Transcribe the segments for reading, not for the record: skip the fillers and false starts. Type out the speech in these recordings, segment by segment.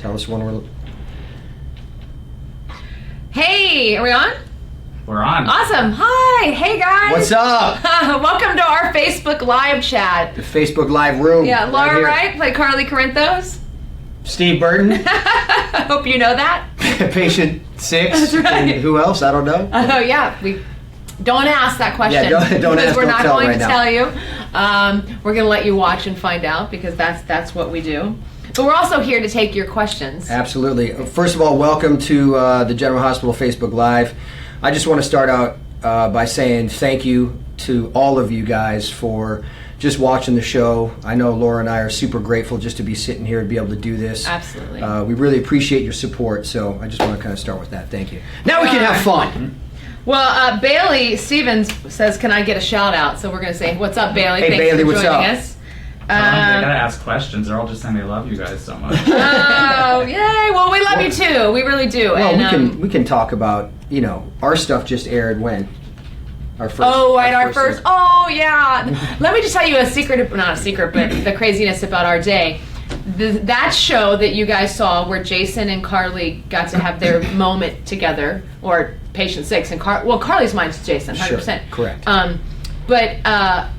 Tell us when we're... Hey, are we on? We're on. Awesome. Hi. Hey, guys. What's up? Welcome to our Facebook Live chat. The Facebook Live room. Yeah, Laura right Wright, play CARLY Corinthos. Steve Burton. I hope you know that. Patient 6. That's right. And who else? I don't know. Oh, yeah. We don't ask that question. Yeah, don't ask, we're don't not tell going right to now. tell you. We're going to let you watch and find out because that's what we do. But we're also here to take your questions. Absolutely. First of all, welcome to the General Hospital Facebook Live. I just want to start out by saying thank you to all of you guys for just watching the show. I know Laura and I are super grateful just to be sitting here and be able to do this. Absolutely. We really appreciate your support, so I just want to kind of start with that. Thank you. Now we can have fun. Well, Bailey Stevens says, can I get a shout out? So we're going to say, what's up, Bailey? Hey, Thanks Bailey, for what's joining up? us. They gotta ask questions. They're all just saying they love you guys so much. Oh, yay. Well, we love you too. We really do. Well, and, we can talk about, our stuff just aired when? Our first. Oh, right, our first. Oh, yeah. Let me just tell you a secret, not a secret, but the craziness about our day. That show that you guys saw where Jason and CARLY got to have their moment together, or Patient 6, and CARLY's mine's Jason, 100%. Sure, correct. But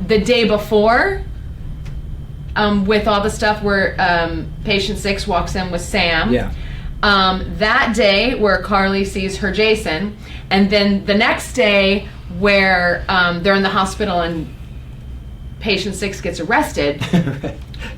the day before, with all the stuff where Patient 6 walks in with Sam. Yeah. That day where CARLY sees her Jason, and then the next day where they're in the hospital and Patient 6 gets arrested.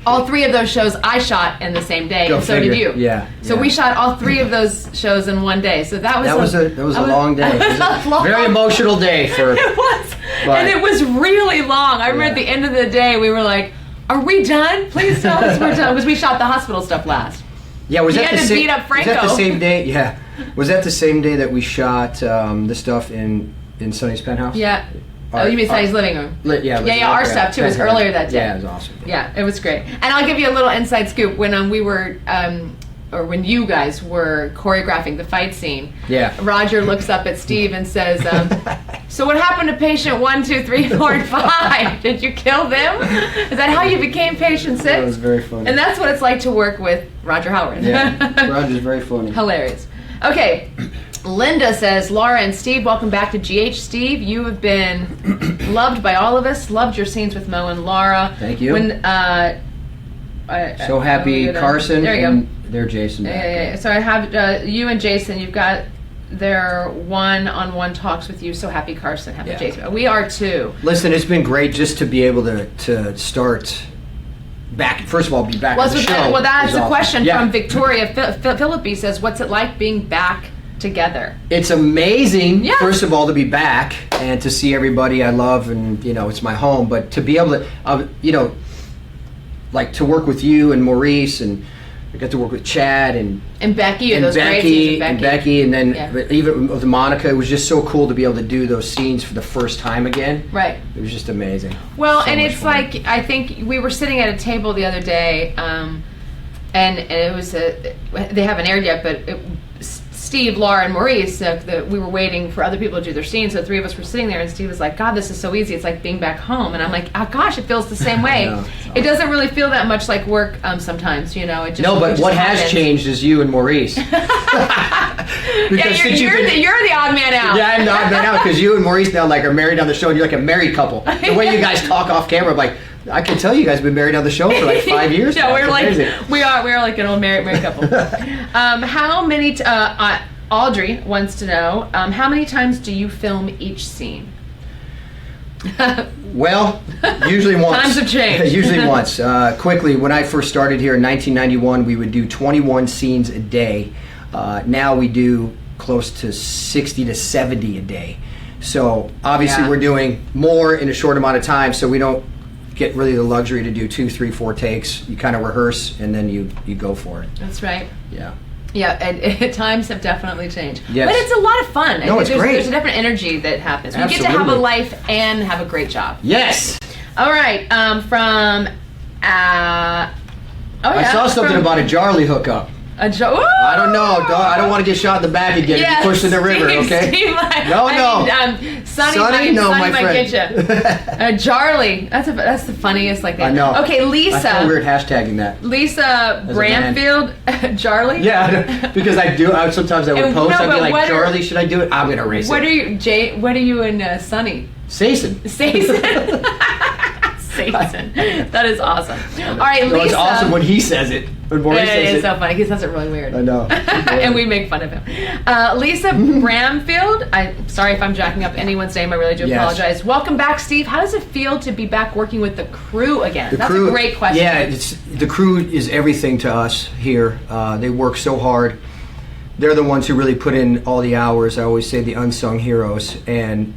All three of those shows I shot in the same day, Go and so figure. did you. Yeah. So we shot all three of those shows in one day. So that was a long day. It was a long, very emotional day for. It was, but, and it was really long. I remember at the end of the day we were like, "Are we done? Please tell us we're done," because we shot the hospital stuff last. Yeah, was He that had the to same? beat up Franco. Was that the same day? Yeah. Was that the same day that we shot the stuff in Sonny's penthouse? Yeah. Oh, you mean Sonny's living room? Yeah, our stuff too was earlier that day. Yeah, it was awesome. Yeah, it was great. And I'll give you a little inside scoop. When we were, or when you guys were choreographing the fight scene, Yeah. Roger looks up at Steve and says, so what happened to patient 1, 2, 3, 4, and 5? Did you kill them? Is that how you became patient 6? That was very funny. And that's what it's like to work with Roger Howarth. Yeah, Roger's very funny. Hilarious. Okay. Linda says, Laura and Steve, welcome back to GH. Steve, you have been loved by all of us. Loved your scenes with Mo and Laura. Thank you. When So happy Carson there you and their Jason back go. there. So I have you and Jason. You've got their one-on-one talks with you. So happy Carson, happy Yeah. Jason. We are too. Listen, it's been great just to be able to start back. First of all, be back on the show. Well, that's is a awesome. question Yeah. from Victoria Philippi. Says, what's it like being back together? It's amazing, Yeah. first of all, to be back and to see everybody I love, and it's my home. But to be able to, like to work with you and Maurice, and I got to work with Chad and Becky, and those great scenes with Becky, and then Yeah. but even with Monaca, it was just so cool to be able to do those scenes for the first time again. Right. It was just amazing. Well, So and much it's fun. like, I think we were sitting at a table the other day, and it was they haven't aired yet, but Steve, Laura, and Maurice, we were waiting for other people to do their scenes, so the three of us were sitting there, and Steve was like, God, this is so easy, it's like being back home. And I'm like, oh gosh, it feels the same way. know, It doesn't really feel that much like work sometimes, it just No, but it just what happens. has changed is you and Maurice. Yeah, you're the odd man out. Yeah, I'm the odd man out because you and Maurice now are married on the show, and you're like a married couple. The way you guys talk off camera, I'm like, I can tell you guys have been married on the show for like 5 years. Yeah, now. we're It's like amazing. we are like an old married couple. How many? Audrey wants to know how many times do you film each scene? Well, usually once. Times have changed. Usually once. Quickly, when I first started here in 1991, we would do 21 scenes a day. Now we do close to 60 to 70 a day. So obviously Yeah. we're doing more in a short amount of time, so we don't get really the luxury to do 2, 3, 4 takes. You kind of rehearse and then you go for it. That's right. Yeah. Yeah, and times have definitely changed. Yes. But it's a lot of fun. No, it's great. There's a different energy that happens. We get to have a Absolutely. life and have a great job. Yes. All right, from I saw something about a Jarly hookup. A joke? I don't know. I don't want to get shot in the back again. Yes, Pushed in the river, okay? Steve, No. Sonny Sonny, no, Sonny my might friend. get you. Charlie. That's the funniest like that. I know. Okay, Lisa. I feel weird hashtagging that. Lisa Bramfield. Charlie. Yeah, because sometimes I would post. no, I'd be but like, what are- Charlie, should I do it? I'm gonna erase What it. are you, Jay? What are you and Sonny? Sason. Sason. That is awesome. All right, No, Lisa. it's awesome when he says it. When Maurice It says is it. so funny. He says it really weird. I know. And we make fun of him. Lisa Bramfield. I'm sorry if I'm jacking up anyone's name. I really do Yes. apologize. Welcome back, Steve. How does it feel to be back working with the crew again? That's a great question. Yeah, the crew is everything to us here. They work so hard. They're the ones who really put in all the hours. I always say the unsung heroes. And,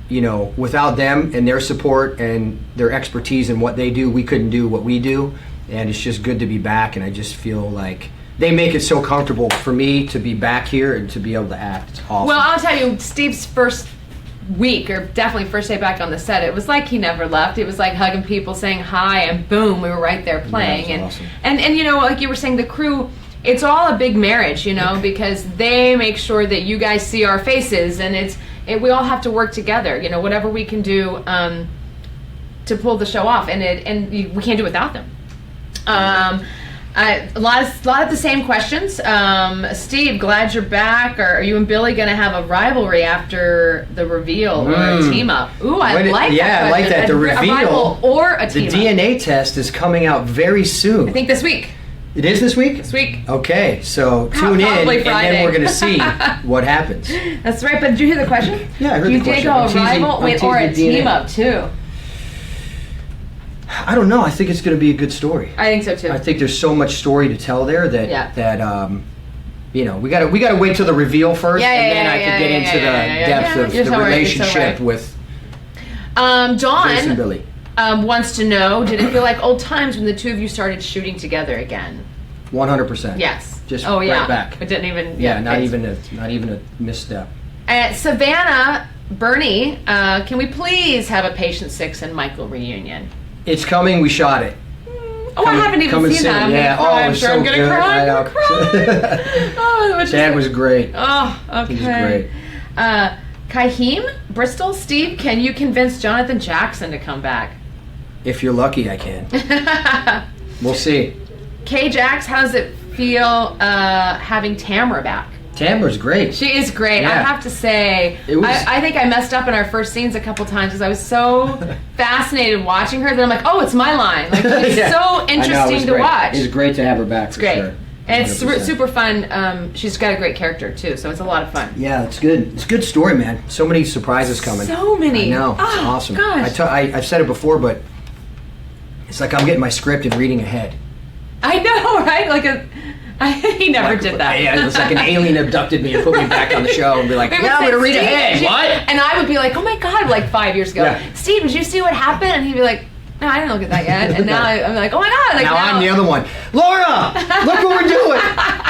without them and their support and their expertise in what they do, we couldn't do what we do. And it's just good to be back. And I just feel like they make it so comfortable for me to be back here and to be able to act. It's awesome. Well, I'll tell you, Steve's first week, or definitely first day back on the set, it was like he never left. It was like hugging people, saying hi, and boom, we were right there playing. Yeah, awesome. And like you were saying, the crew, it's all a big marriage, because they make sure that you guys see our faces, and we all have to work together, whatever we can do to pull the show off, and we can't do it without them. A lot of the same questions. Steve, glad you're back. Are you and Billy going to have a rivalry after the reveal or a team up? Ooh, I like that. Yeah, I like that. The A reveal rival or a team The up. DNA test is coming out very soon. I think this week. It is this week? This week. Okay, so tune in, Probably and Friday. then we're going to see what happens. That's right. But did you hear the question? Yeah, I heard you the question. You I'm did go a teasing- rival I'm or a teasing the team DNA. up too. I don't know. I think it's going to be a good story. I think so too. I think there's so much story to tell there that we got to wait till the reveal first, and then I can get into the depth of You're the so right, you're so relationship right. with Dawn Jason Billy. wants to know: did it feel like old times when the two of you started shooting together again? 100%. Yes. Just right back. It didn't even. Yeah, not it's- even a misstep. Savannah, Bernie, can we please have a Patient 6 and Michael reunion? It's coming. We shot it. Oh, I haven't even seen that. I'm Yeah. gonna cry. Oh, it I'm was sure so I'm gonna good. cry. I I'm know. gonna cry. Oh, Chad was great. Oh, okay. He was great. Kaheem, Bristol, Steve, can you convince Jonathan Jackson to come back? If you're lucky, I can. We'll see. K. Jax, how does it feel having Tamara back? Tamara's great. She is great. I Yeah. have to say, It was- I think I messed up in our first scenes a couple times because I was so fascinated watching her that I'm like, oh, it's my line. Like, she's Yeah. so I know, it interesting was to great. watch. It's great to have her back. It's great. Sure. And it's 100%. super fun. She's got a great character, too, so it's a lot of fun. Yeah, it's good. It's a good story, man. So many surprises coming. So many. I know. It's Oh, awesome. gosh. I've said it before, but it's like I'm getting my script and reading ahead. I know, right? He never did that. Yeah, it's like an alien abducted me and put me back on the show and be like, We would yeah, I'm say, going to read "Steve, ahead. did you-" What? And I would be like, oh my God, like 5 years ago. Yeah. Steve, did you see what happened? And he'd be like, no, I didn't look at that yet. And now I'm like, oh my God. Like, Now I'm the other one. Laura, look what we're doing.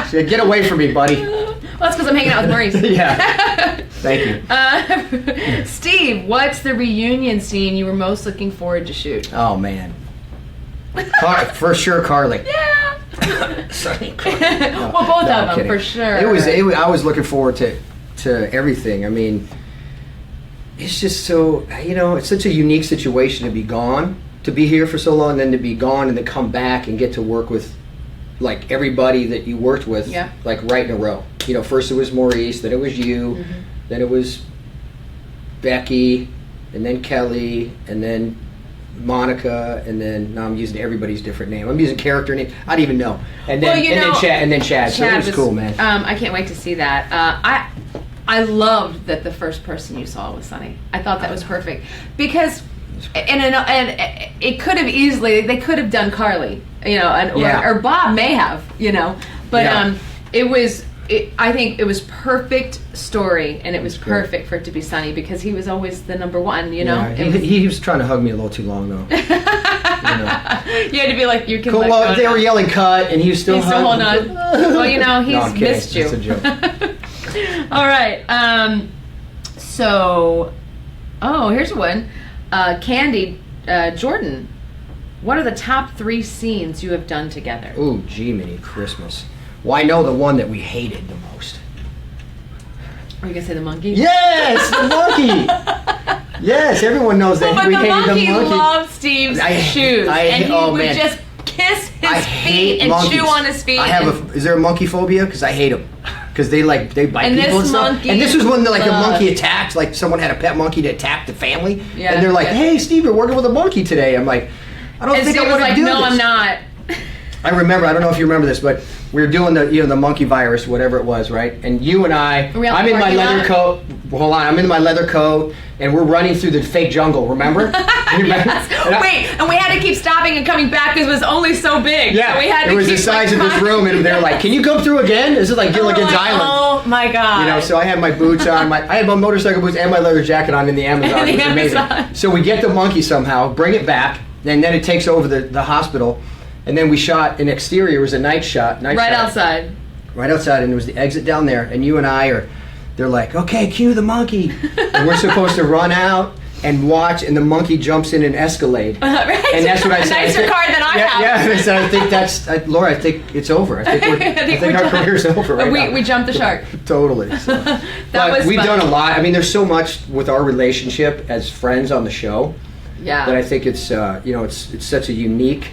She said, get away from me, buddy. Well, that's because I'm hanging out with Maurice. Yeah. Thank you. Steve, what's the reunion scene you were most looking forward to shoot? Oh, man. For sure, CARLY. Yeah. Sorry. Well, both of I'm them, kidding. for sure. It was. I was looking forward to everything. I mean, it's just so, it's such a unique situation to be gone, to be here for so long, and then to be gone and then come back and get to work with like everybody that you worked with, Yeah. like right in a row. First it was Maurice, then it was you, then it was Becky, and then Kelly, and then Monica, and then now I'm using everybody's different name. I'm using character name. I don't even know. And then Chad. So it was cool, man. I can't wait to see that. I loved that the first person you saw was Sonny. I thought that was perfect because, and it could have easily, they could have done CARLY, or Bob may have, but it was. I think it was perfect story, and it was perfect for it to be Sonny because he was always the number one, Yeah, he was trying to hug me a little too long, though. You had to be like, you can Cool. let Well, go they now. were yelling cut, and he was still He's still holding on. Well, he's No, I'm kidding. missed you. It's a joke. All right. Here's one. Candy, Jordan, what are the top 3 scenes you have done together? Ooh, Jiminy Christmas. Well, I know the one that we hated the most. Are you gonna say the monkey? Yes, the monkey. Yes, everyone knows that we hated the monkey. Loved Steve's shoes, and he would just kiss his feet and monkeys. chew on his feet. Is there a monkey phobia? Because I hate them. Because they bite people and stuff. And this was when a monkey attacked, like someone had a pet monkey to attack the family. Yeah, and they're like, hey, Steve, you're working with a monkey today. I'm like, I don't think I want to do this. No, I'm not. I remember, I don't know if you remember this, but we were doing the monkey virus, whatever it was, right? And you and I'm in my leather coat. Hold on, I'm in my leather coat, and we're running through the fake jungle, remember? Yes. And we had to keep stopping and coming back because it was only so big. Yeah, so we had it was the size of this room, and they're like, can you come through again? This is like Gilligan's Island. Oh my God. So I had my boots on, I had my motorcycle boots and my leather jacket on in the Amazon. It was amazing. So we get the monkey somehow, bring it back, and then it takes over the hospital. And then we shot an exterior. It was a night shot. Outside. Right outside, and there was the exit down there. And you and I they're like, okay, cue the monkey. And we're supposed to run out and watch, and the monkey jumps in an Escalade. Right. And that's what I said. A nicer car than I have. Yeah, and I said, I think Laura, I think it's over. I think our career's over right now. We jumped the shark. Totally. So. But we've done a lot. I mean, there's so much with our relationship as friends on the show. Yeah. That I think it's, it's such a unique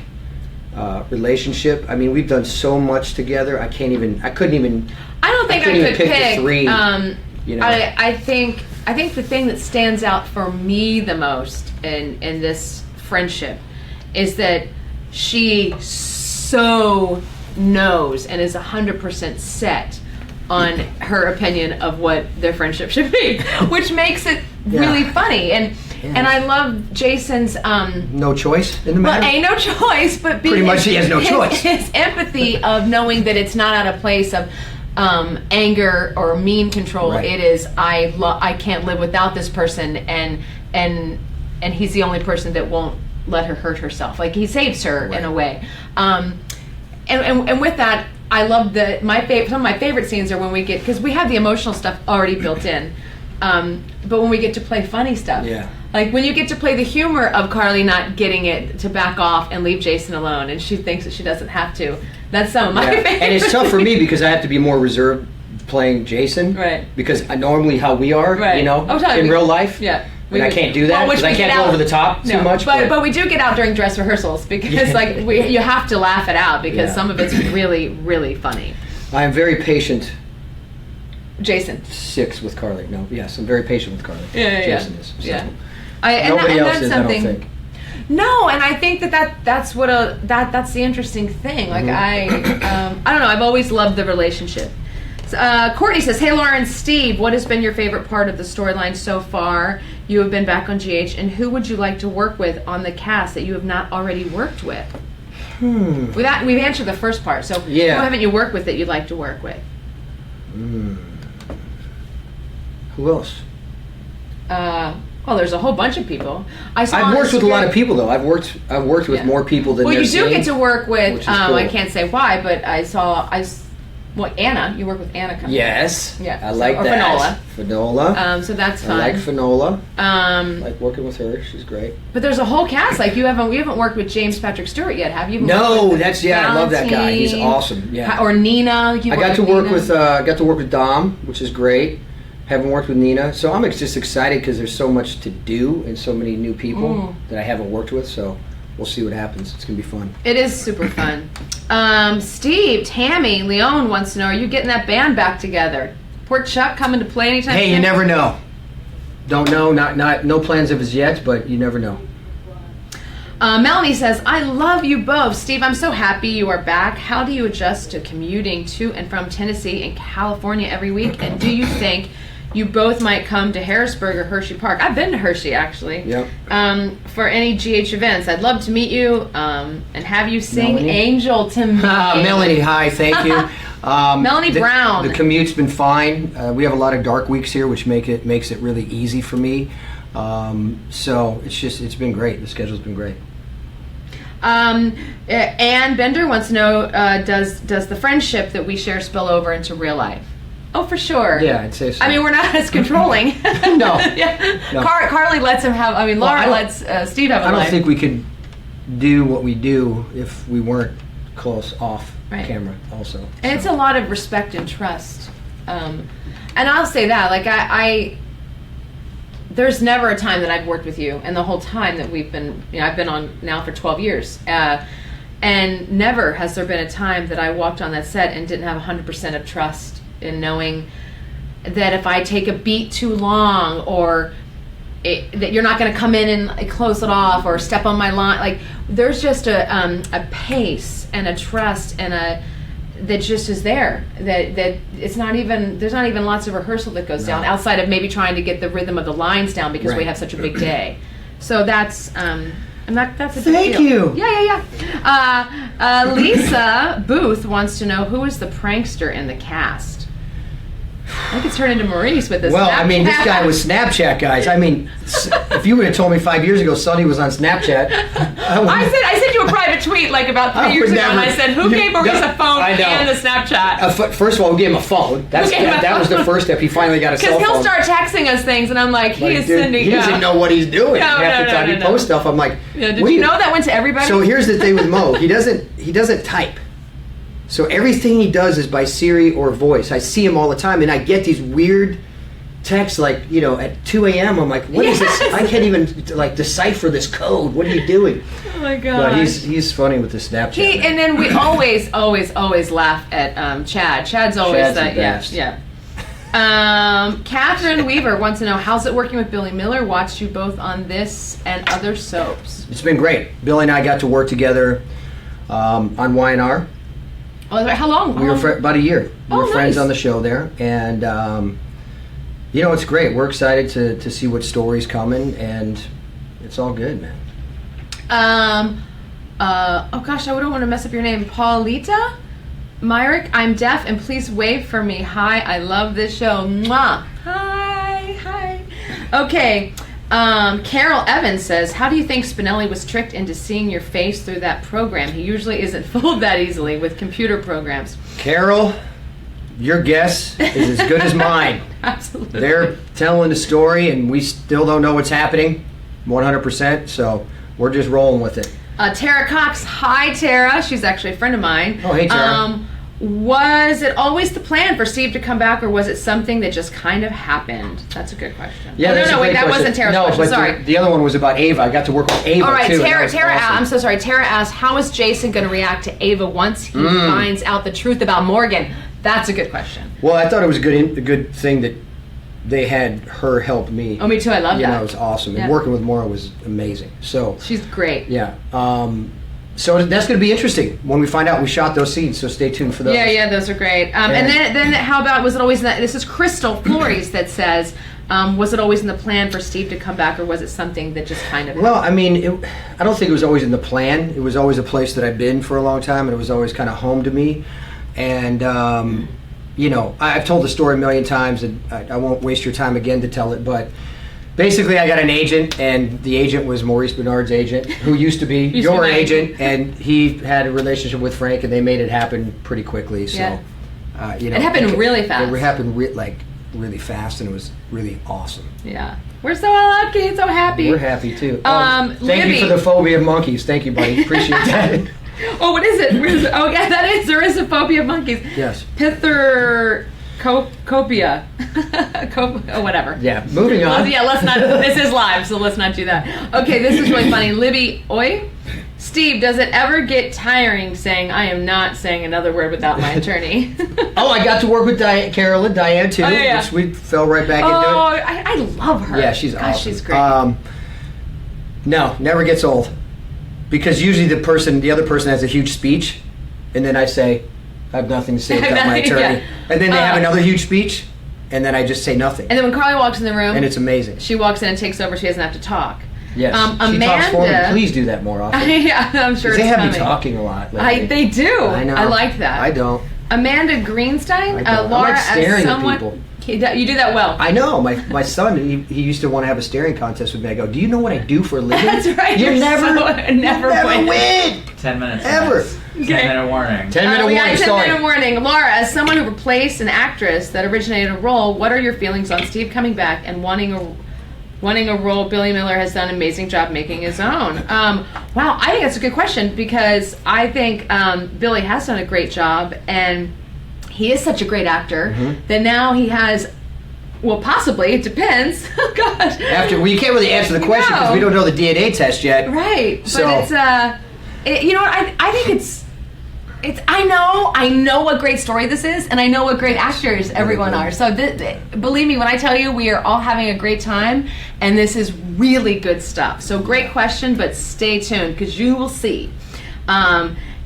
relationship. I mean, we've done so much together. I don't think I could pick three. I think the thing that stands out for me the most in this friendship is that she so knows and is 100% set on her opinion of what their friendship should be, which makes it really funny. And I love Jason's no choice in the matter. Well, ain't no choice, but pretty much he has no choice. His empathy of knowing that it's not out of place of anger or mean control. Right. It is I can't live without this person, and he's the only person that won't let her hurt herself. Like he saves her in a way. And with that, I love some of my favorite scenes are when we get, because we have the emotional stuff already built in. But when we get to play funny stuff, like when you get to play the humor of CARLY not getting it to back off and leave Jason alone, and she thinks that she doesn't have to. That's some of my favorites. And it's tough for me because I have to be more reserved playing Jason, right? Because normally how we are, in real life, I can't do that because I can't go over the top too much. But we do get out during dress rehearsals because you have to laugh it out because some of it's really, really funny. I am very patient. Jason. 6 with CARLY. No, yes, I'm very patient with CARLY. Jason is. So. Yeah. Nobody else is, I don't think. No, and I think that's the interesting thing. Like I don't know. I've always loved the relationship. Courtney says, "Hey, Laura and Steve, what has been your favorite part of the storyline so far? You have been back on GH, and who would you like to work with on the cast that you have not already worked with?" We've answered the first part. So who haven't you worked with that you'd like to work with? Who else? Well, there's a whole bunch of people. I've worked with a lot of people, though. I've worked with more people than. Well, you do get to work with. Cool. I can't say why, but Anna. You work with Anna coming. Yes. Yeah. I like that. Finola. So that's fun. I like Finola. I like working with her. She's great. But there's a whole cast. Like you haven't worked with James Patrick Stewart yet, have you? No, I love that guy. He's awesome. Yeah. Or Nina. I got to work with Dom, which is great. Haven't worked with Nina, so I'm just excited because there's so much to do and so many new people that I haven't worked with. So we'll see what happens. It's gonna be fun. It is super fun. Steve, Tammy, Leon wants to know: are you getting that band back together? Poor Chuck coming to play anytime? Hey, you never know. Don't know. Not no plans of as yet, but you never know. Melanie says, "I love you both, Steve. I'm so happy you are back. How do you adjust to commuting to and from Tennessee and California every week? And do you think you both might come to Harrisburg or Hershey Park?" I've been to Hershey, actually. Yep. For any GH events. I'd love to meet you and have you sing Melanie? Angel to me. Melanie, hi, thank you. Melanie Brown. The commute's been fine. We have a lot of dark weeks here, which makes it really easy for me. So it's been great. The schedule's been great. Ann Bender wants to know, does the friendship that we share spill over into real life? Oh, for sure. Yeah, I'd say so. I mean, we're not as controlling. No. No. CARLY lets him have. Laura lets Steve have a life. I don't think we could do what we do if we weren't close off camera also. And it's a lot of respect and trust. And I'll say that, like I there's never a time that I've worked with you, and the whole time that we've been, I've been on now for 12 years, and never has there been a time that I walked on that set and didn't have 100% of trust in knowing that if I take a beat too long, or that you're not going to come in and close it off or step on my line. Like, there's just a pace and a trust and that just is there. That it's not even, there's not even lots of rehearsal that goes down outside of maybe trying to get the rhythm of the lines down because we have such a big day. So that's that's a big Thank deal. you. Yeah. Lisa Booth wants to know, who is the prankster in the cast? I think it's turned into Maurice with this. Well, Snapchat. I mean, this guy was Snapchat, guys. I mean, if you would have told me 5 years ago Sonny was on Snapchat, I sent you a private tweet like about 3 years ago, and I said, "Who gave Maurice a phone and a Snapchat?" First of all, we gave him a phone. That was the first step. He finally got a cell phone. Because he'll start texting us things, and I'm like, he is sending. He doesn't know what he's doing. No, Half the time he posts stuff, I'm like, did you know that went to everybody? So here's the thing with Mo. He doesn't type. So everything he does is by Siri or voice. I see him all the time, and I get these weird texts like, at 2 a.m. I'm like, what is this? I can't even decipher this code. What are you doing? Oh my god! But he's funny with the Snapchat. And then we always laugh at Chad. Chad's always the best. Yeah. Catherine Weaver wants to know, how's it working with Billy Miller? Watched you both on this and other soaps. It's been great. Billy and I got to work together on Y&R. Oh, how long? We were about a year. We were friends nice. on the show there, and it's great. We're excited to see what story's coming, and it's all good, man. Oh gosh, I don't want to mess up your name. Paulita Myrick, I'm deaf, and please wave for me. Hi, I love this show. Mwah. Hi. Okay. Carol Evans says, how do you think Spinelli was tricked into seeing your face through that program? He usually isn't fooled that easily with computer programs. Carol, your guess is as good as mine. Absolutely. They're telling the story, and we still don't know what's happening 100%, so we're just rolling with it. Tara Cox, hi Tara. She's actually a friend of mine. Oh, hey Tara. Was it always the plan for Steve to come back, or was it something that just kind of happened? That's a good question. Yeah, that wasn't Tara's question. But sorry. The other one was about Ava. I got to work with Ava. All right, too. Tara. Awesome. I'm so sorry. Tara asked, how is Jason going to react to Ava once he finds out the truth about Morgan? That's a good question. Well, I thought it was a good thing that they had her help me. Oh, me too. I love that. It was awesome. Yeah. And working with Maura was amazing. So she's great. Yeah. So that's going to be interesting when we find out. We shot those scenes, so stay tuned for those. Yeah, those are great. And then how about, was it always this is Crystal Flores that says, was it always in the plan for Steve to come back, or was it something that just kind of Well, I mean, I don't think it was always in the plan. It was always a place that I've been for a long time, and it was always kind of home to me. And, I've told the story a million times, and I won't waste your time again to tell it, but basically, I got an agent, and the agent was Maurice Bernard's agent, who used to be your agent, and he had a relationship with Frank, and they made it happen pretty quickly. So, it happened really fast. It happened really fast, and it was really awesome. Yeah, we're so lucky, so happy. We're happy too. Livvie. Thank you for the phobia of monkeys. Thank you, buddy. Appreciate that. Oh, what is it? Oh, yeah, that is. There is a phobia of monkeys. Yes. Copia. Whatever. Yeah, moving on. Let's not. This is live, so let's not do that. Okay, this is really funny. Livvie, oi? Steve, does it ever get tiring saying, I am not saying another word without my attorney? Oh, I got to work with Carol and Diane, too. Oh, yeah. Which we fell right back into it. Oh, I love her. Yeah, she's awesome. She's great. No, never gets old. Because usually the other person has a huge speech, and then I say, I have nothing to say without my attorney. Yeah. And then they have another huge speech, and then I just say nothing. And then when Carly walks in the room, and it's amazing. She walks in and takes over. She doesn't have to talk. Yes. Amanda, she talks for me. Please do that more often. Yeah, I'm sure. They have coming. me talking a lot. They do. I know. I like that. I don't. Amanda Greenstein, I Laura, like staring as someone. at people. You do that well. I know. My son, he used to want to have a staring contest with me. I go, do you know what I do for a living? That's right. You never win. 10 minutes. Ever. Max. 10-minute warning. 10-minute warning. 10-minute warning. Laura, as someone who replaced an actress that originated a role, what are your feelings on Steve coming back and wanting wanting a role, Billy Miller has done an amazing job making his own. Wow, I think that's a good question because I think Billy has done a great job, and he is such a great actor that now he has. Well, possibly. It depends. Oh, gosh. Well, you can't really answer the question because we don't know the DNA test yet. Right. So. But it's, you know what? I think it's. I know what great story this is, and I know what great actors everyone are. So believe me when I tell you, we are all having a great time, and this is really good stuff. So great question, but stay tuned because you will see.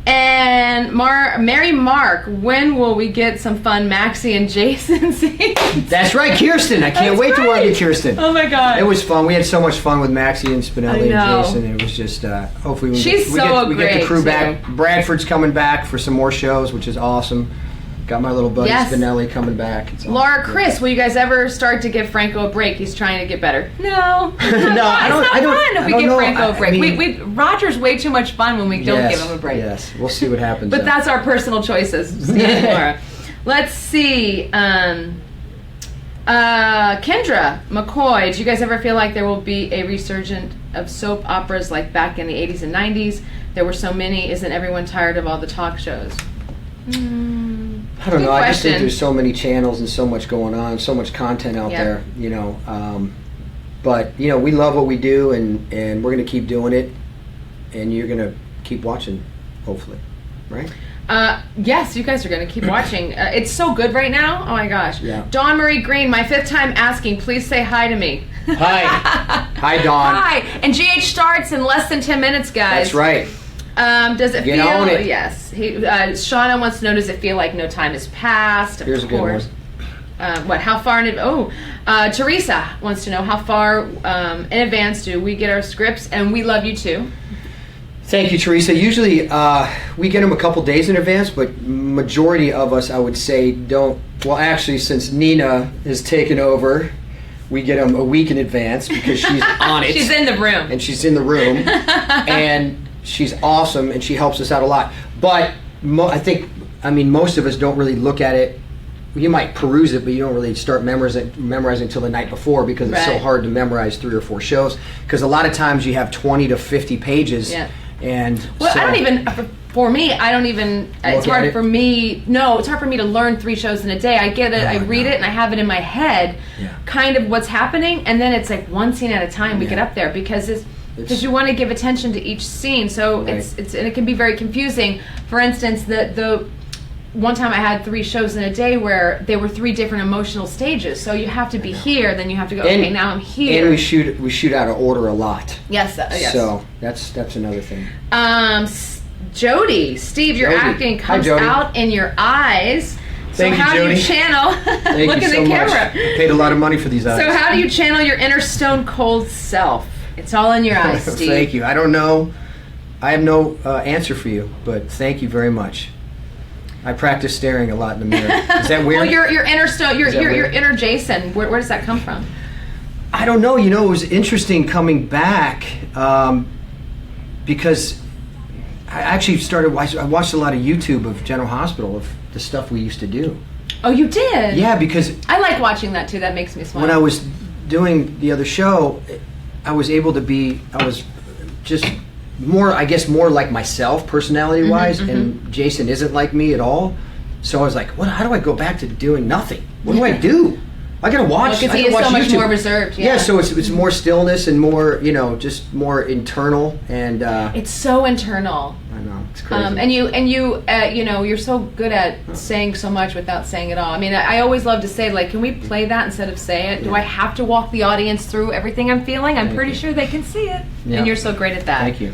And Mary Mark, when will we get some fun Maxie and Jason scenes? That's right, Kirsten. I can't wait to work with Kirsten. Oh my God. It was fun. We had so much fun with Maxie and Spinelli and Jason. It was just, hopefully we get the crew back. Bradford's coming back for some more shows, which is awesome. Got my little buddy Spinelli coming back. It's Laura, Chris, will you guys ever start to give Franco a break? He's trying to get better. No. It's not fun if we give Franco a break. Roger's way too much fun when we don't give him a break. Yes, we'll see what happens. But that's our personal choices, Steve and Laura. Let's see. Kendra, McCoy, do you guys ever feel like there will be a resurgence of soap operas like back in the 80s and 90s? There were so many. Isn't everyone tired of all the talk shows? I don't know. I just think there's so many channels and so much going on, so much content out there, you know. But, you know, we love what we do, and we're going to keep doing it, and you're going to keep watching, hopefully, right? Yes, you guys are going to keep watching. It's so good right now. Oh, my gosh. Yeah. Dawn Marie Green, my 5th time asking, please say hi to me. Hi. Hi, Dawn. Hi. And GH starts in less than 10 minutes, guys. That's right. Does it Get feel? on it. Yes. Shauna wants to know, does it feel like no time has passed? Here's a good one. How far in advance? Teresa wants to know, how far in advance do we get our scripts? And we love you too. Thank you, Teresa. Usually we get them a couple days in advance, but majority of us, I would say, don't. Well, actually, since Nina has taken over, we get them a week in advance because she's on it. She's in the room. And she's in the room. And she's awesome, and she helps us out a lot. But I think, most of us don't really look at it. You might peruse it, but you don't really start memorizing until the night before because it's so hard to memorize 3 or 4 shows. Because a lot of times you have 20 to 50 pages. Yeah. And well, I don't even. For me, I don't even. It's hard for me. No, it's hard for me to learn 3 shows in a day. I get it, I read it, and I have it in my head, kind of what's happening, and then it's like one scene at a time. We get up there because you want to give attention to each scene. So it's and it can be very confusing. For instance, the one time I had 3 shows in a day where there were 3 different emotional stages. So you have to be here, then you have to go. Okay, now I'm here. And we shoot out of order a lot. Yes. Yes. So that's another thing. Jody, Steve, your acting comes out in your eyes. Thank you, Jody. So how do you channel? Look at the camera. I paid a lot of money for these eyes. So how do you channel your inner stone cold self? It's all in your eyes, Steve. Thank you. I don't know. I have no answer for you, but thank you very much. I practice staring a lot in the mirror. Is that weird? Well, your inner stone, your inner Jason. Where does that come from? I don't know. You know, it was interesting coming back because I actually I watched a lot of YouTube of General Hospital of the stuff we used to do. Oh, you did? Yeah, because I like watching that too. That makes me smile. When I was doing the other show, I was able to be. I was just more like myself, personality-wise, and Jason isn't like me at all. So I was like, how do I go back to doing nothing? What do I do? I gotta watch. Because he is so much more reserved. Yeah, so it's more stillness and more, just more internal and. It's so internal. I know, it's crazy. And you're so good at saying so much without saying it all. I mean, I always love to say, like, can we play that instead of say it? Do I have to walk the audience through everything I'm feeling? I'm pretty sure they can see it. Yeah. And you're so great at that. Thank you.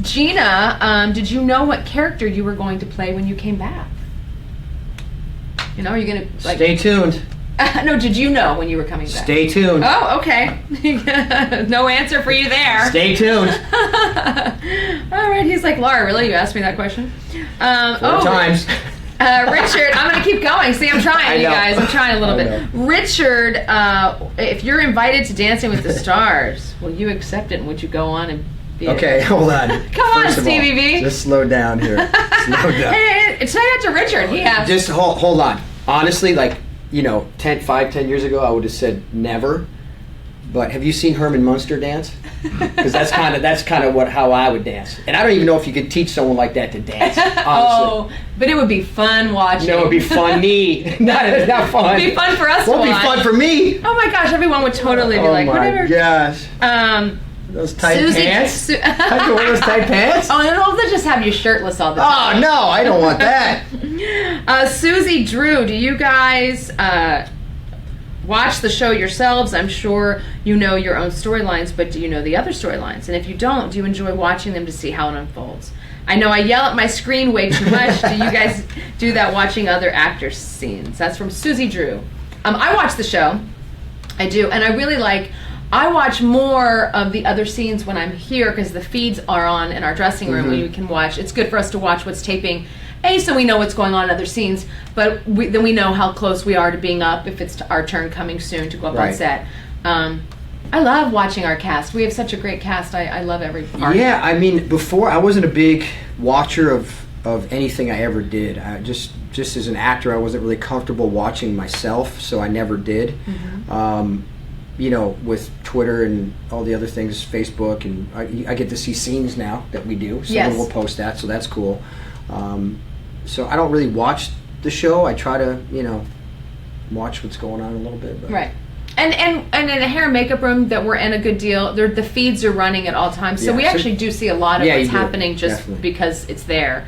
Gina, did you know what character you were going to play when you came back? Are you going to stay tuned? No, did you know when you were coming back? Stay tuned. Oh, okay. No answer for you there. Stay tuned. All right, he's like, Laura, really? You asked me that question? 4 times. Richard, I'm going to keep going. See, I'm trying, you guys. I'm trying a little bit. Richard, if you're invited to Dancing with the Stars, will you accept it and would you go on and be hold on. Come on, Stevie V. Just slow down here. Slow down. Hey, say that to Richard. Just hold on. Honestly, 10 years ago, I would have said never. But have you seen Herman Munster dance? Because that's kind of how I would dance. And I don't even know if you could teach someone like that to dance. Honestly. Oh, but it would be fun watching. No, it would be funny. not fun. It'd be fun for us to watch. It won't be fun for me. Oh my gosh, everyone would totally be like, whatever. Oh my gosh. Those tight pants? I can wear those tight pants? Oh, and they'll just have you shirtless all the time. Oh, no, I don't want that. Susie Drew, do you guys watch the show yourselves? I'm sure you know your own storylines, but do you know the other storylines? And if you don't, do you enjoy watching them to see how it unfolds? I know I yell at my screen way too much. Do you guys do that watching other actors' scenes? That's from Susie Drew. I watch the show. I do, and I really I watch more of the other scenes when I'm here because the feeds are on in our dressing room and you can watch. It's good for us to watch what's taping, so we know what's going on in other scenes, but then we know how close we are to being up if it's our turn coming soon to go up on set. I love watching our cast. We have such a great cast. I love every part. Yeah, I mean, before I wasn't a big watcher of anything I ever did. I just as an actor, I wasn't really comfortable watching myself, so I never did. With Twitter and all the other things, Facebook, and I get to see scenes now that we do. Someone will post that, so that's cool. So I don't really watch the show. I try to, watch what's going on a little bit. But. Right. And in the hair and makeup room that we're in a good deal, the feeds are running at all times. So we actually do see a lot of what's happening just because it's there.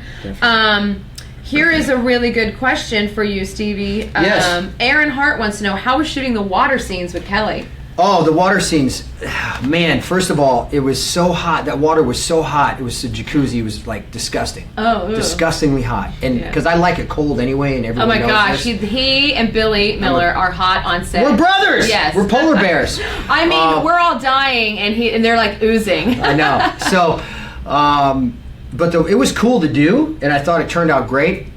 Here is a really good question for you, Stevie. Yes. Aaron Hart wants to know, how was shooting the water scenes with Kelly? Oh, the water scenes. Man, first of all, it was so hot. That water was so hot. It was the jacuzzi. It was like disgusting. Oh, ew. Disgustingly hot. And because I like it cold anyway, and everyone knows gosh, this. he and Billy Miller are hot on set. We're brothers. Yes, we're polar bears. I mean, we're all dying, and they're like oozing. I know. So, but it was cool to do, and I thought it turned out great.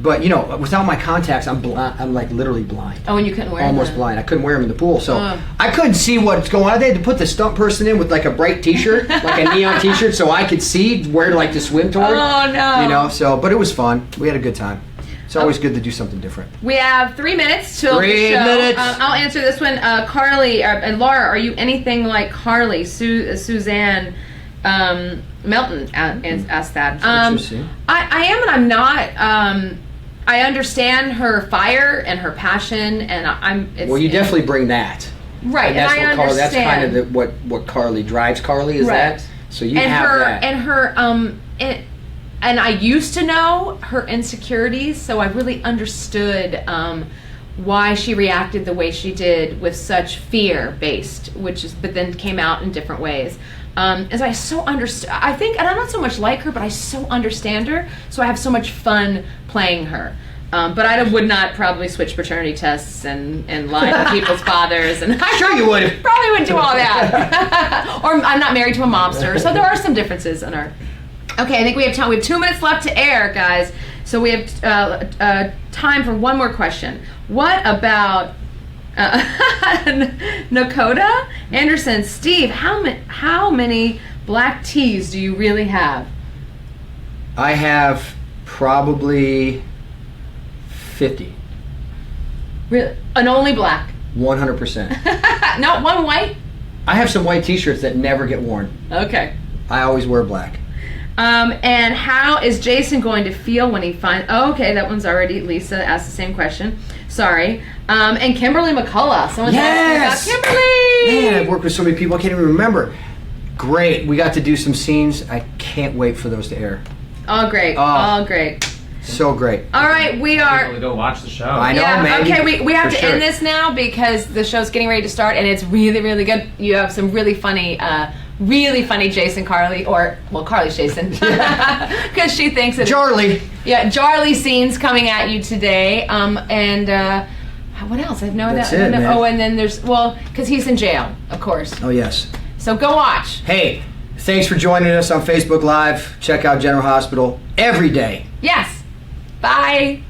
But without my contacts, I'm blind. I'm like literally blind. Oh, and you couldn't wear them? Almost blind. I couldn't wear them in the pool, so I couldn't see what's going on. They had to put the stunt person in with like a bright T-shirt, like a neon T-shirt, so I could see where to swim toward. Oh no! But it was fun. We had a good time. It's always good to do something different. We have 3 minutes till the show. 3 minutes. I'll answer this one. Carly and Laura, are you anything like Carly? Suzanne Melton asked that. Interesting. I am and I'm not. I understand her fire and her passion, and you definitely bring that. Right, and I understand. That's kind of what Carly drives. Carly is that. So you have that. And her and I used to know her insecurities, so I really understood why she reacted the way she did with such fear-based, but then came out in different ways. As I so understand, I think, and I'm not so much like her, but I so understand her, so I have so much fun playing her. But I would not probably switch paternity tests and lie to people's fathers. And sure you would. Probably wouldn't do all that. Or I'm not married to a mobster, so there are some differences in our. Okay, I think we have time. We have 2 minutes left to air, guys. So we have time for one more question. What about Nakota Anderson? Steve, how many black tees do you really have? I have probably 50. Really? And only black? 100%. Not one white? I have some white T-shirts that never get worn. Okay. I always wear black. And how is Jason going to feel when he finds... Oh, okay, that one's already... Lisa asked the same question. Sorry. And Kimberly McCullough. Someone's asking about Kimberly! Man, I've worked with so many people, I can't even remember. Great. We got to do some scenes. I can't wait for those to air. Oh, great. Oh, great. So great. All right, we are... People to go watch the show. I know, man. Okay, we have to end this now because the show's getting ready to start, and it's really, really good. You have some really funny Jason Carly, Carly's Jason, because she thinks that Charlie. Charlie scenes coming at you today. What else? I have no idea. That's it, man. Oh, and then there's because he's in jail, of course. Oh yes. So go watch. Hey, thanks for joining us on Facebook Live. Check out General Hospital every day. Yes. Bye.